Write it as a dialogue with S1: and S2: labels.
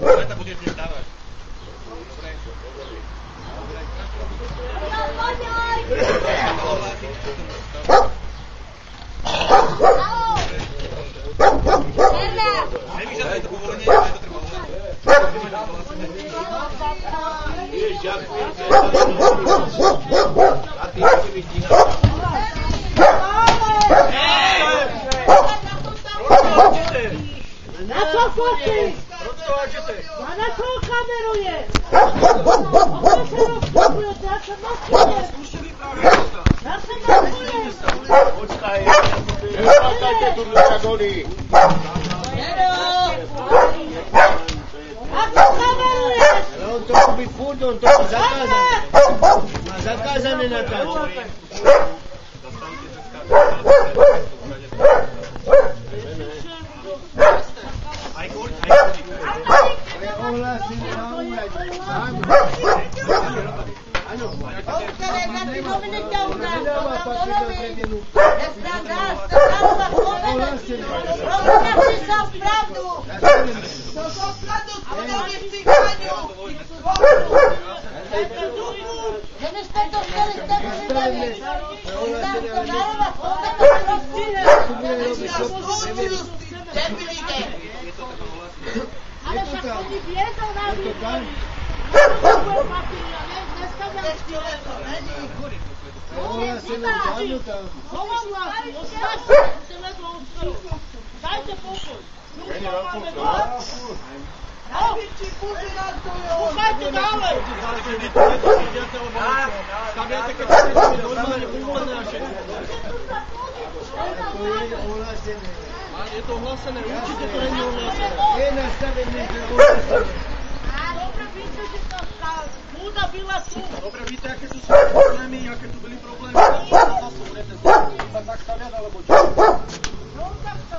S1: Leta budeš mi dávať. Nevyžaduje to povolenie, ale je to treba
S2: Na čo fotíš? A na čo kameruje? Ja sa naskujem. Ja sa naskujem.
S3: Počkaj, nemákajte tu ľudia doli.
S2: Ako kameruješ?
S3: On to robí furt, on to má zakázané. Má zakázané natáčať.
S2: Ale však oni viedol na výbor. Dajte pokoj. Púšajte ďalej.
S1: Staviate, keď ste normálne uvolené a všetko. Je to ohlasené, určite to nie je ohlasené.
S3: Je nastavené, že ohlasené.
S2: Dobre víte, že to stalo. Múda byla tu.
S1: Dobre víte, aké tu sú problémy, aké tu byli problémy. Tak staviať, alebo čo?
S2: No tak to